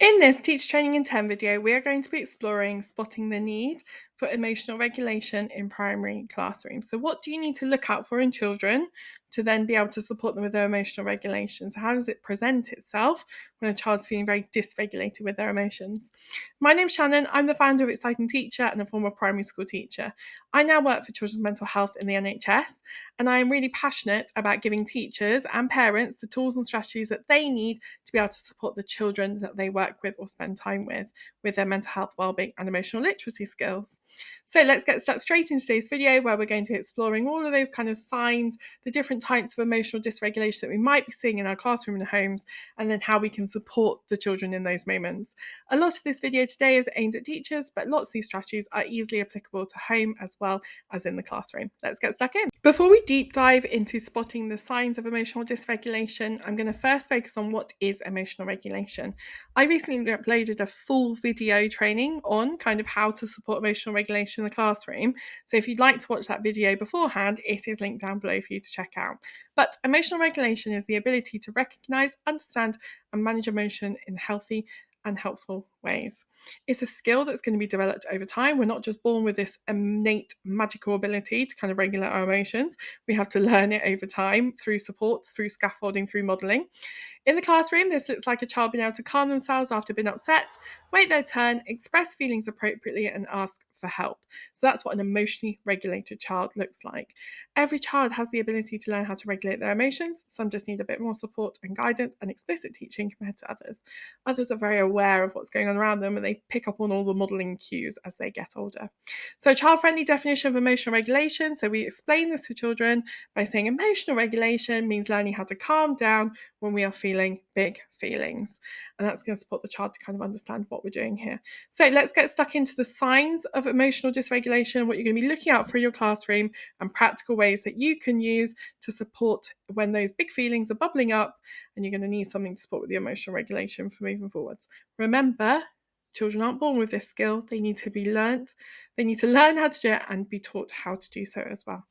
In this Teacher Training in 10 video, we are going to be exploring spotting the need for emotional regulation in primary classrooms. So what do you need to look out for in children to then be able to support them with their emotional regulation? So how does it present itself when a child's feeling very dysregulated with their emotions? My name's Shannon. I'm the founder of Exciting Teacher and a former primary school teacher. I now work for children's mental health in the NHS, and I am really passionate about giving teachers and parents the tools and strategies that they need to be able to support the children that they work with or spend time with their mental health, wellbeing, and emotional literacy skills. So let's get stuck straight into today's video where we're going to be exploring all of those kind of signs, the different types of emotional dysregulation that we might be seeing in our classroom and homes, and then how we can support the children in those moments. A lot of this video today is aimed at teachers, but lots of these strategies are easily applicable to home as well as in the classroom. Let's get stuck in. Before we deep dive into spotting the signs of emotional dysregulation, I'm going to first focus on what is emotional regulation. I recently uploaded a full video training on kind of how to support emotional regulation in the classroom. So if you'd like to watch that video beforehand, it is linked down below for you to check out. But emotional regulation is the ability to recognize, understand, and manage emotion in healthy and helpful ways. It's a skill that's going to be developed over time. We're not just born with this innate magical ability to kind of regulate our emotions. We have to learn it over time through support, through scaffolding, through modelling. In the classroom, this looks like a child being able to calm themselves after being upset, wait their turn, express feelings appropriately, and ask for help. So that's what an emotionally regulated child looks like. Every child has the ability to learn how to regulate their emotions. Some just need a bit more support and guidance and explicit teaching compared to others. Others are very aware of what's going on around them and they pick up on all the modelling cues as they get older. So a child-friendly definition of emotional regulation. So we explain this to children by saying emotional regulation means learning how to calm down when we are feeling big feelings. And that's going to support the child to kind of understand what we're doing here. So let's get stuck into the signs of emotional dysregulation, what you're going to be looking out for in your classroom, and practical ways that you can use to support when those big feelings are bubbling up and you're going to need something to support with the emotional regulation for moving forwards. Remember, children aren't born with this skill. They need to be learnt. They need to learn how to do it and be taught how to do so as well.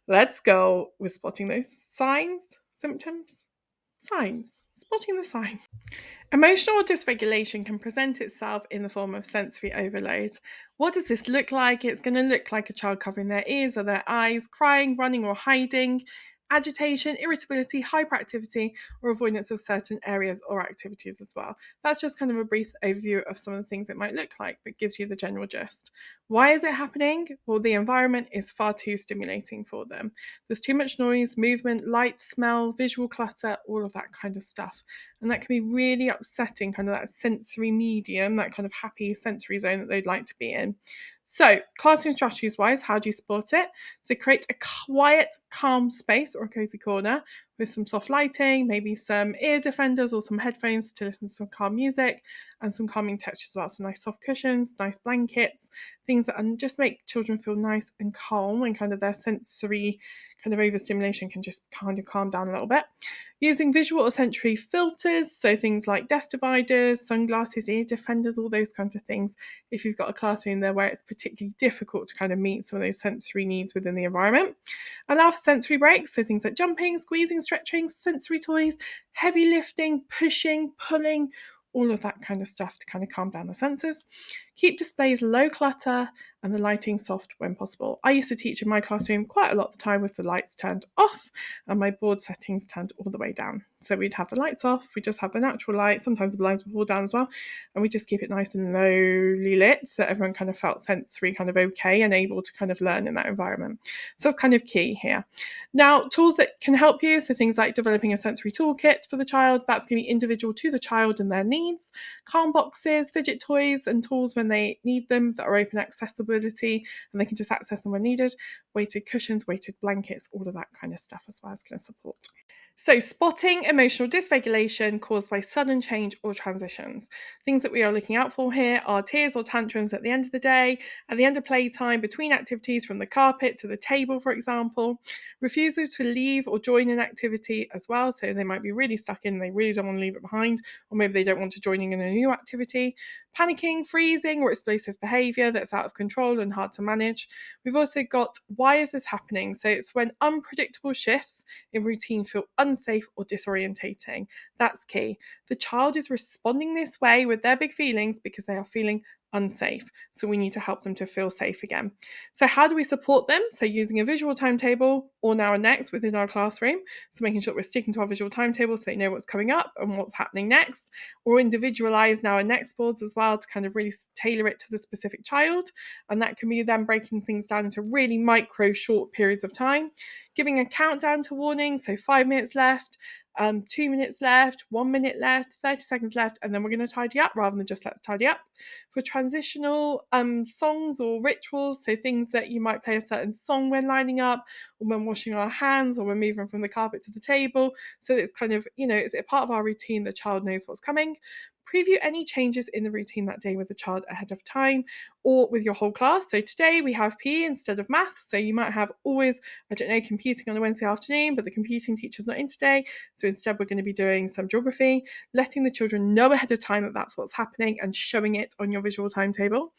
Let's go with spotting those signs, symptoms. Signs. Spotting the sign. Emotional dysregulation can present itself in the form of sensory overload. What does this look like? It's going to look like a child covering their ears or their eyes, crying, running, or hiding, agitation, irritability, hyperactivity, or avoidance of certain areas or activities as well. That's just kind of a brief overview of some of the things it might look like, but gives you the general gist. Why is it happening? Well, the environment is far too stimulating for them. There's too much noise, movement, light, smell, visual clutter, all of that kind of stuff. And that can be really upsetting, kind of that sensory medium, that kind of happy sensory zone that they'd like to be in. So, classroom strategies wise, how do you support it? So, create a quiet, calm space or a cozy corner with some soft lighting, maybe some ear defenders or some headphones to listen to some calm music and some calming textures as well. So, nice soft cushions, nice blankets, things that just make children feel nice and calm, and kind of their sensory kind of overstimulation can just kind of calm down a little bit. Using visual or sensory filters, so things like desk dividers, sunglasses, ear defenders, all those kinds of things. If you've got a classroom there where it's particularly difficult to kind of meet some of those sensory needs within the environment. Allow for sensory breaks, so things like jumping, squeezing, stretching, sensory toys, heavy lifting, pushing, pulling, all of that kind of stuff to kind of calm down the senses. Keep displays low clutter and the lighting soft when possible. I used to teach in my classroom quite a lot of the time with the lights turned off and my board settings turned all the way down. So we'd have the lights off, we just have the natural light, sometimes the blinds would pull down as well, and we just keep it nice and lowly lit so that everyone kind of felt sensory kind of okay and able to kind of learn in that environment. So that's kind of key here. Now, tools that can help you, so things like developing a sensory toolkit for the child, that's going to be individual to the child and their needs. Calm boxes, fidget toys and tools when they need them that are open accessibility and they can just access them when needed. Weighted cushions, weighted blankets, all of that kind of stuff as well is going to support. So, spotting emotional dysregulation caused by sudden change or transitions. Things that we are looking out for here are tears or tantrums at the end of the day, at the end of playtime, between activities from the carpet to the table, for example. Refusal to leave or join an activity as well. So, they might be really stuck in, they really don't want to leave it behind, or maybe they don't want to join in a new activity. Panicking, freezing, or explosive behaviour that's out of control and hard to manage. We've also got why is this happening? So, it's when unpredictable shifts in routine feel unsafe or disorientating. That's key. The child is responding this way with their big feelings because they are feeling unsafe. So we need to help them to feel safe again. So how do we support them? So using a visual timetable or now and next within our classroom. So making sure that we're sticking to our visual timetable so they know what's coming up and what's happening next, or individualize now and next boards as well to kind of really tailor it to the specific child. And that can be then breaking things down into really micro short periods of time, giving a countdown to warning. So 5 minutes left, 2 minutes left, 1 minute left, 30 seconds left, and then we're going to tidy up rather than just let's tidy up. For transitional songs or rituals, so things that you might play a certain song when lining up, or when washing our hands, or when moving from the carpet to the table. So it's kind of, it's a part of our routine. The child knows what's coming. Preview any changes in the routine that day with the child ahead of time or with your whole class. So today we have PE instead of maths. So you might have always, I don't know, computing on a Wednesday afternoon, but the computing teacher's not in today. So instead we're going to be doing some geography, letting the children know ahead of time that that's what's happening and showing it on your visual timetable.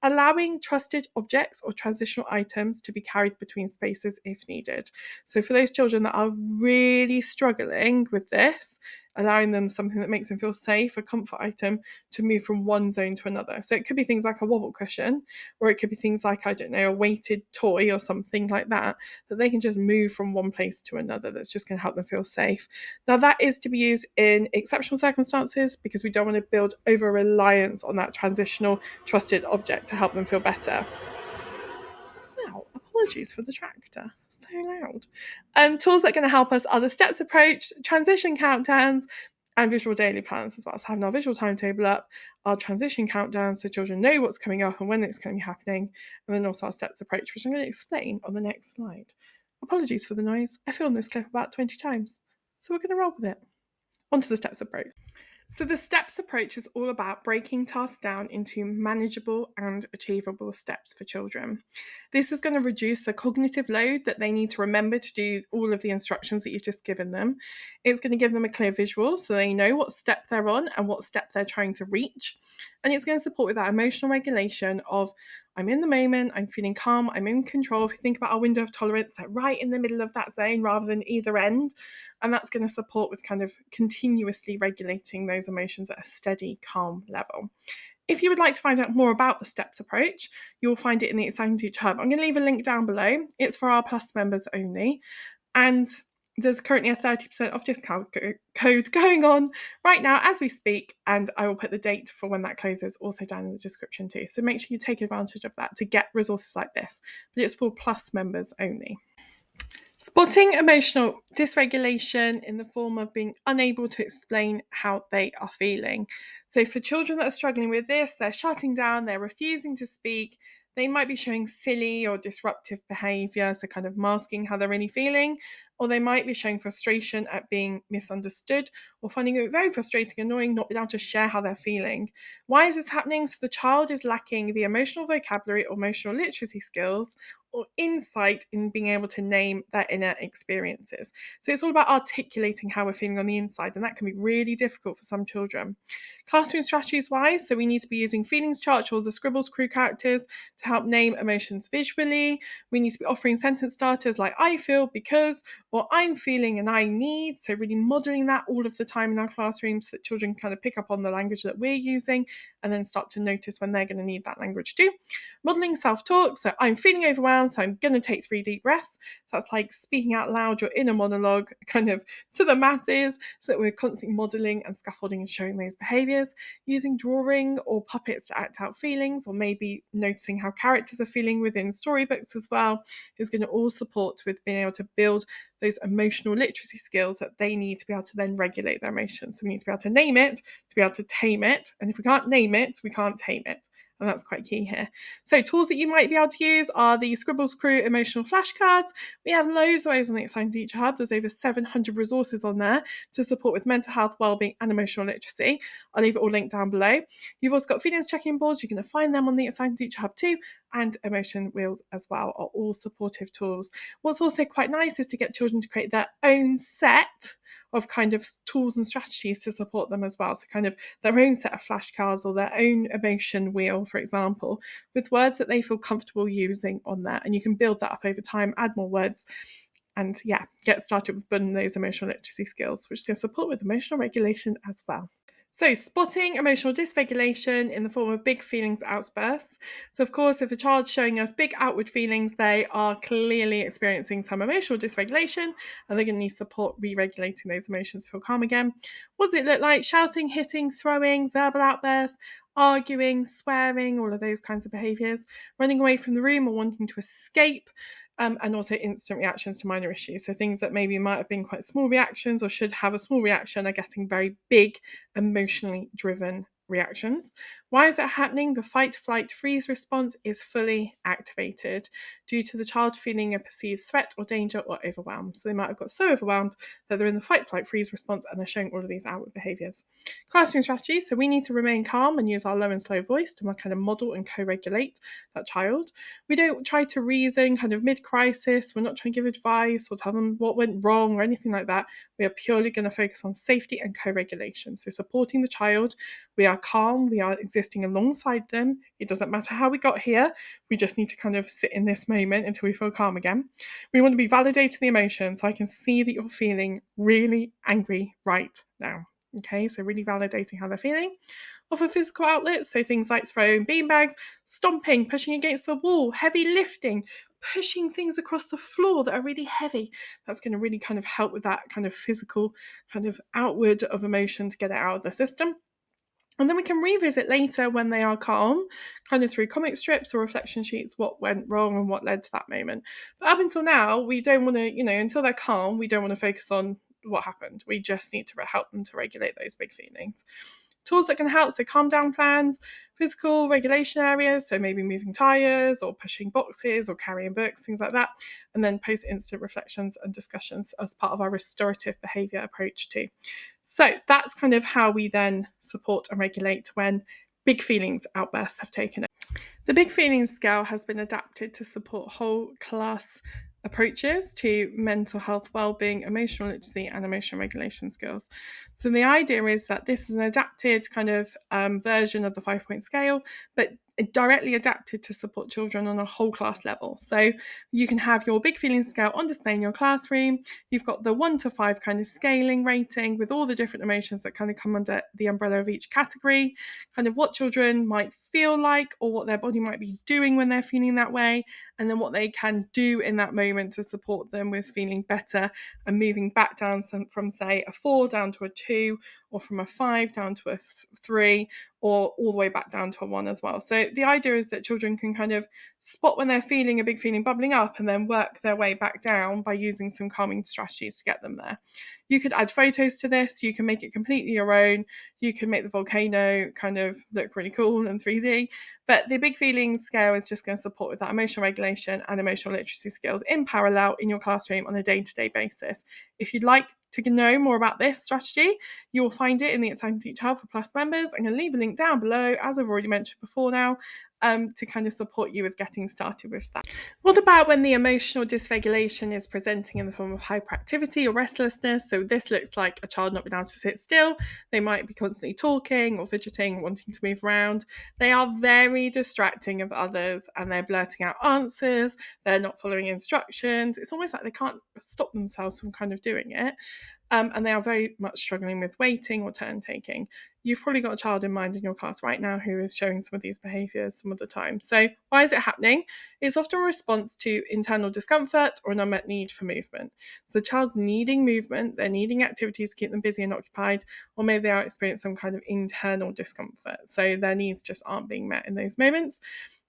Allowing trusted objects or transitional items to be carried between spaces if needed. So for those children that are really struggling with this, allowing them something that makes them feel safe, a comfort item, to move from one zone to another. So it could be things like a wobble cushion, or it could be things like, I don't know, a weighted toy or something like that they can just move from one place to another. That's just going to help them feel safe. Now, that is to be used in exceptional circumstances because we don't want to build over reliance on that transitional trusted object to help them feel better. Wow, apologies for the tractor. So loud. Tools that are going to help us are the steps approach, transition countdowns, and visual daily plans as well. So having our visual timetable up, our transition countdown so children know what's coming up and when it's going to be happening, and then also our steps approach, which I'm going to explain on the next slide. Apologies for the noise. I filmed this clip about 20 times, so we're going to roll with it. Onto the steps approach. So the steps approach is all about breaking tasks down into manageable and achievable steps for children. This is going to reduce the cognitive load that they need to remember to do all of the instructions that you've just given them. It's going to give them a clear visual so they know what step they're on and what step they're trying to reach. And it's going to support with that emotional regulation of I'm in the moment, I'm feeling calm, I'm in control. If you think about our window of tolerance, they're right in the middle of that zone rather than either end. And that's going to support with kind of continuously regulating those emotions at a steady, calm level. If you would like to find out more about the STEPS approach, you'll find it in the Exciting Teacher Hub. I'm going to leave a link down below. It's for our Plus members only. And there's currently a 30% off discount code going on right now as we speak, and I will put the date for when that closes also down in the description too. So make sure you take advantage of that to get resources like this, but it's for Plus members only. Spotting emotional dysregulation in the form of being unable to explain how they are feeling. So, for children that are struggling with this, they're shutting down, they're refusing to speak, they might be showing silly or disruptive behaviour, so kind of masking how they're really feeling, or they might be showing frustration at being misunderstood or finding it very frustrating, annoying, not being able to share how they're feeling. Why is this happening? So, the child is lacking the emotional vocabulary or emotional literacy skills or insight in being able to name their inner experiences. So it's all about articulating how we're feeling on the inside, and that can be really difficult for some children. Classroom strategies wise, so we need to be using feelings charts or the Scribbles crew characters to help name emotions visually. We need to be offering sentence starters like I feel because, or I'm feeling and I need. So really modelling that all of the time in our classrooms so that children kind of pick up on the language that we're using and then start to notice when they're going to need that language too. Modelling self-talk, so I'm feeling overwhelmed, so I'm going to take 3 deep breaths. So that's like speaking out loud your inner monologue kind of to the masses so that we're constantly modelling and scaffolding and showing those behaviours. Using drawing or puppets to act out feelings, or maybe noticing how characters are feeling within storybooks as well, is going to all support with being able to build those emotional literacy skills that they need to be able to then regulate their emotions. So we need to be able to name it, to be able to tame it. And if we can't name it, we can't tame it. And that's quite key here. So tools that you might be able to use are the Scribbles Crew emotional flashcards. We have loads of those on the Exciting Teacher Hub. There's over 700 resources on there to support with mental health, wellbeing and emotional literacy. I'll leave it all linked down below. You've also got feelings check-in boards. You're going to find them on the Exciting Teacher Hub too. And emotion wheels as well are all supportive tools. What's also quite nice is to get children to create their own set of kind of tools and strategies to support them as well. So kind of their own set of flashcards or their own emotion wheel, for example, with words that they feel comfortable using on there. And you can build that up over time, add more words and get started with building those emotional literacy skills, which is going to support with emotional regulation as well. So, spotting emotional dysregulation in the form of big feelings outbursts. So, of course, if a child's showing us big outward feelings, they are clearly experiencing some emotional dysregulation and they're going to need support re regulating those emotions to feel calm again. What does it look like? Shouting, hitting, throwing, verbal outbursts, arguing, swearing, all of those kinds of behaviours, running away from the room or wanting to escape. And also instant reactions to minor issues. So things that maybe might have been quite small reactions or should have a small reaction are getting very big, emotionally driven reactions. Why is that happening? The fight, flight, freeze response is fully activated due to the child feeling a perceived threat or danger or overwhelm. So they might have got so overwhelmed that they're in the fight, flight, freeze response and they're showing all of these outward behaviours. Classroom strategy. So we need to remain calm and use our low and slow voice to kind of model and co-regulate that child. We don't try to reason kind of mid-crisis. We're not trying to give advice or tell them what went wrong or anything like that. We are purely going to focus on safety and co-regulation. So supporting the child. We are calm. We are existing alongside them. It doesn't matter how we got here. We just need to kind of sit in this moment until we feel calm again. We want to be validating the emotion. So I can see that you're feeling really angry right now. Okay, so really validating how they're feeling. Offer physical outlets, so things like throwing beanbags, stomping, pushing against the wall, heavy lifting, pushing things across the floor that are really heavy. That's going to really kind of help with that kind of physical kind of outward of emotion to get it out of the system. And then we can revisit later when they are calm, kind of through comic strips or reflection sheets, what went wrong and what led to that moment. But up until now, we don't want to, until they're calm, we don't want to focus on what happened. We just need to help them to regulate those big feelings. Tools that can help, so calm down plans, physical regulation areas, so maybe moving tires or pushing boxes or carrying books, things like that. And then post-incident reflections and discussions as part of our restorative behaviour approach too. So that's kind of how we then support and regulate when big feelings outbursts have taken it. The big feelings scale has been adapted to support whole class approaches to mental health, well-being, emotional literacy, and emotional regulation skills. So the idea is that this is an adapted kind of version of the 5-point scale, but directly adapted to support children on a whole class level. So you can have your big feelings scale on display in your classroom. You've got the 1 to 5 kind of scaling rating with all the different emotions that kind of come under the umbrella of each category, kind of what children might feel like or what their body might be doing when they're feeling that way, and then what they can do in that moment to support them with feeling better and moving back down from say a 4 down to a 2, or from a 5 down to a 3, or all the way back down to a 1 as well. So the idea is that children can kind of spot when they're feeling a big feeling bubbling up and then work their way back down by using some calming strategies to get them there. You could add photos to this, you can make it completely your own, you can make the volcano kind of look really cool in 3D, but the big feelings scale is just going to support with that emotional regulation and emotional literacy skills in parallel in your classroom on a day-to-day basis. If you'd like to know more about this strategy, you will find it in the Exciting Teacher Hub for Plus members. I'm going to leave a link down below, as I've already mentioned before now, to kind of support you with getting started with that. What about when the emotional dysregulation is presenting in the form of hyperactivity or restlessness? So this looks like a child not being able to sit still. They might be constantly talking or fidgeting, wanting to move around. They are very distracting of others and they're blurting out answers. They're not following instructions. It's almost like they can't stop themselves from kind of doing it. And they are very much struggling with waiting or turn taking. You've probably got a child in mind in your class right now who is showing some of these behaviours some of the time. So why is it happening? It's often a response to internal discomfort or an unmet need for movement. So the child's needing movement, they're needing activities to keep them busy and occupied, or maybe they are experiencing some kind of internal discomfort. So their needs just aren't being met in those moments.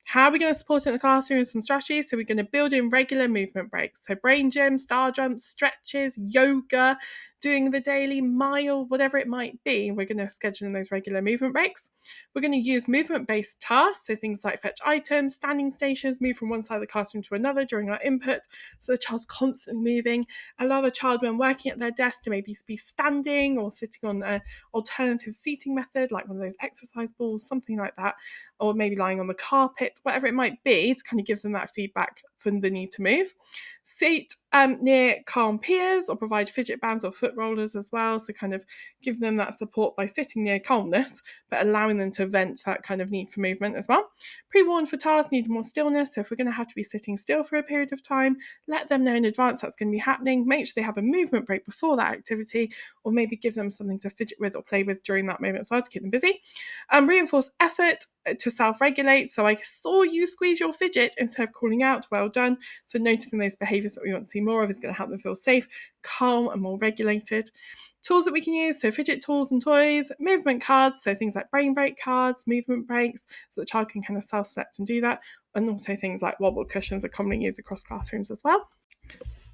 How are we going to support it in the classroom with some strategies? So we're going to build in regular movement breaks. So brain gym, star jumps, stretches, yoga, doing the daily mile, whatever it might be. We're going to schedule in those regular movement breaks. We're going to use movement-based tasks, so things like fetch items, standing stations, move from one side of the classroom to another during our input, so the child's constantly moving. Allow the child when working at their desk to maybe be standing or sitting on an alternative seating method, like one of those exercise balls, something like that, or maybe lying on the carpet, whatever it might be, to kind of give them that feedback from the need to move. Sit near calm peers or provide fidget bands or foot foot rollers as well. So kind of give them that support by sitting near calmness, but allowing them to vent that kind of need for movement as well. Pre-warn for tasks need more stillness. So if we're going to have to be sitting still for a period of time, let them know in advance that's going to be happening. Make sure they have a movement break before that activity, or maybe give them something to fidget with or play with during that moment as well to keep them busy. Reinforce effort to self-regulate. So I saw you squeeze your fidget instead of calling out, well done. So noticing those behaviours that we want to see more of is going to help them feel safe, calm and more regulated. Tools that we can use, so fidget tools and toys, movement cards, so things like brain break cards, movement breaks, so the child can kind of self-select and do that, and also things like wobble cushions are commonly used across classrooms as well.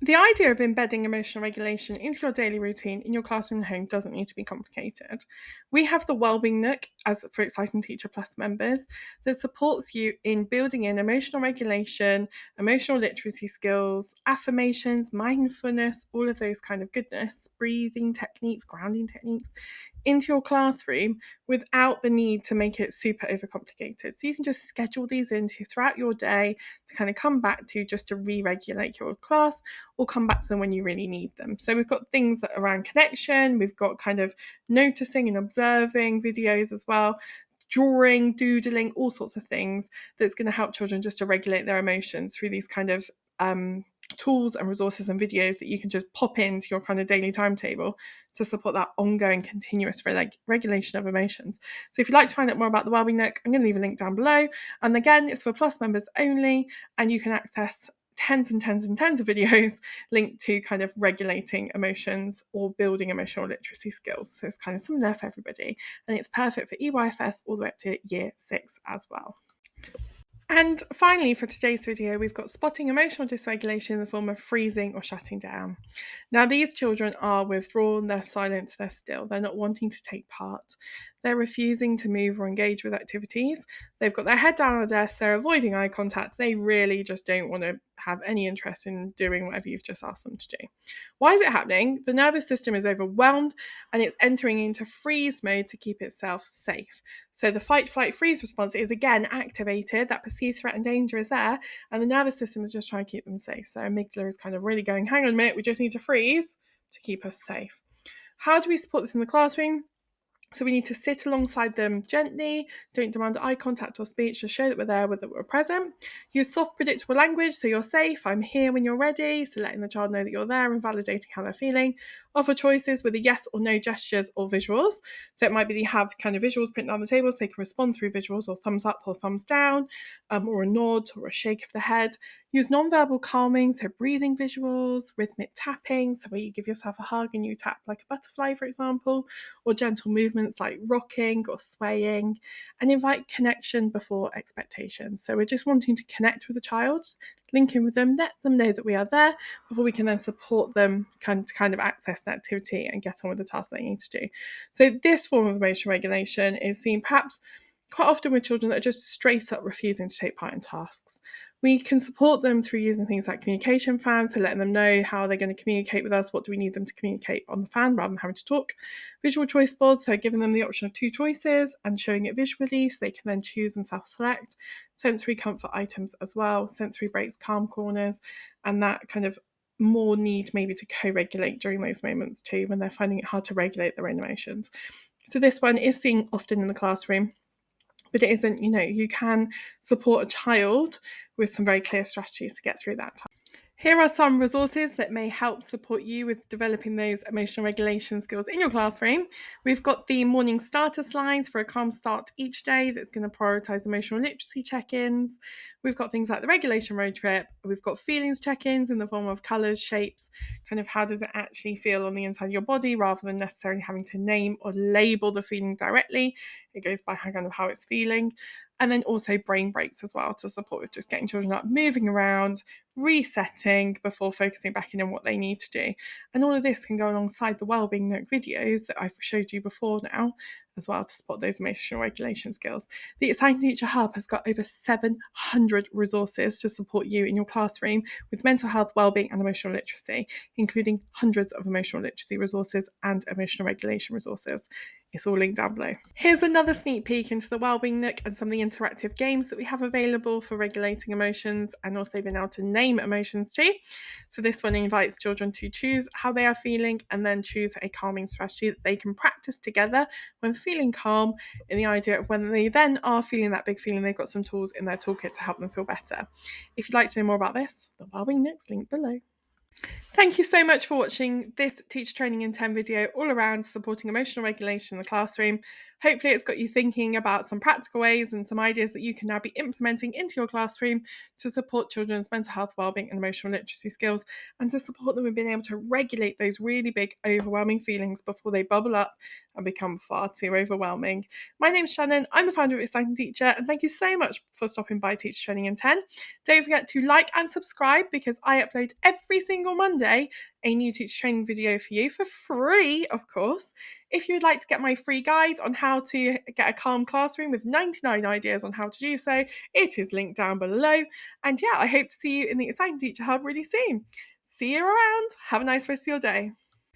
The idea of embedding emotional regulation into your daily routine in your classroom and home doesn't need to be complicated. We have the Wellbeing Nook, as for Exciting Teacher Plus members, that supports you in building in emotional regulation, emotional literacy skills, affirmations, mindfulness, all of those kind of goodness, breathing techniques, grounding techniques, into your classroom without the need to make it super overcomplicated. So you can just schedule these into throughout your day to kind of come back to just to re-regulate your class, or come back to them when you really need them. So we've got things that are around connection, we've got kind of noticing and observing videos as well, drawing, doodling, all sorts of things that's going to help children just to regulate their emotions through these kind of tools and resources and videos that you can just pop into your kind of daily timetable to support that ongoing continuous regulation of emotions. So if you'd like to find out more about the Wellbeing Nook, I'm going to leave a link down below. And again, it's for Plus members only, and you can access tens and tens and tens of videos linked to kind of regulating emotions or building emotional literacy skills. So it's kind of something there for everybody. And it's perfect for EYFS all the way up to year 6 as well. And finally, for today's video, we've got spotting emotional dysregulation in the form of freezing or shutting down. Now, these children are withdrawn, they're silent, they're still, they're not wanting to take part. They're refusing to move or engage with activities. They've got their head down on a desk, they're avoiding eye contact. They really just don't want to have any interest in doing whatever you've just asked them to do. Why is it happening? The nervous system is overwhelmed and it's entering into freeze mode to keep itself safe. So the fight, flight, freeze response is again activated. That perceived threat and danger is there, and the nervous system is just trying to keep them safe. So amygdala is kind of really going, hang on a minute, we just need to freeze to keep us safe. How do we support this in the classroom? So we need to sit alongside them gently, don't demand eye contact or speech, to show that we're there, that we're present. Use soft, predictable language, so you're safe, I'm here when you're ready, so letting the child know that you're there and validating how they're feeling. Offer choices with a yes or no gestures or visuals. So it might be that you have kind of visuals printed on the table so they can respond through visuals, or thumbs up or thumbs down, or a nod or a shake of the head. Use non-verbal calming, so breathing visuals, rhythmic tapping, so where you give yourself a hug and you tap like a butterfly, for example, or gentle movements like rocking or swaying, and invite connection before expectation. So we're just wanting to connect with the child, link in with them, let them know that we are there before we can then support them kind of access the activity and get on with the task they need to do. So this form of emotion regulation is seen perhaps quite often with children that are just straight up refusing to take part in tasks. We can support them through using things like communication fans, so letting them know how they're going to communicate with us, what do we need them to communicate on the fan rather than having to talk. Visual choice boards, so giving them the option of 2 choices and showing it visually so they can then choose and self-select. Sensory comfort items as well, sensory breaks, calm corners, and that kind of more need maybe to co-regulate during those moments too when they're finding it hard to regulate their own emotions. So this one is seen often in the classroom, but it isn't, you can support a child with some very clear strategies to get through that time. Here are some resources that may help support you with developing those emotional regulation skills in your classroom. We've got the morning starter slides for a calm start each day that's going to prioritise emotional literacy check-ins. We've got things like the regulation road trip. We've got feelings check-ins in the form of colours, shapes, kind of how does it actually feel on the inside of your body rather than necessarily having to name or label the feeling directly. It goes by kind of how it's feeling. And then also brain breaks as well to support with just getting children up, moving around, resetting before focusing back in on what they need to do. And all of this can go alongside the Wellbeing Nook videos that I've showed you before now, as well to support those emotional regulation skills. The Exciting Teacher Hub has got over 700 resources to support you in your classroom with mental health, wellbeing, and emotional literacy, including hundreds of emotional literacy resources and emotional regulation resources. It's all linked down below. Here's another sneak peek into the Wellbeing Nook and some of the interactive games that we have available for regulating emotions and also being able to name emotions too. So this one invites children to choose how they are feeling and then choose a calming strategy that they can practice together when feeling calm, in the idea of when they then are feeling that big feeling, they've got some tools in their toolkit to help them feel better. If you'd like to know more about this, the Wellbeing Nook's linked below. Thank you so much for watching this Teacher Training in 10 video all around supporting emotional regulation in the classroom. Hopefully it's got you thinking about some practical ways and some ideas that you can now be implementing into your classroom to support children's mental health, wellbeing and emotional literacy skills, and to support them in being able to regulate those really big overwhelming feelings before they bubble up and become far too overwhelming. My name's Shannon, I'm the founder of Exciting Teacher, and thank you so much for stopping by Teacher Training in 10. Don't forget to like and subscribe because I upload every single Monday a new teacher training video for you for free, of course. If you'd like to get my free guide on how to get a calm classroom with 99 ideas on how to do so, it is linked down below. And yeah, I hope to see you in the Exciting Teacher Hub really soon. See you around. Have a nice rest of your day.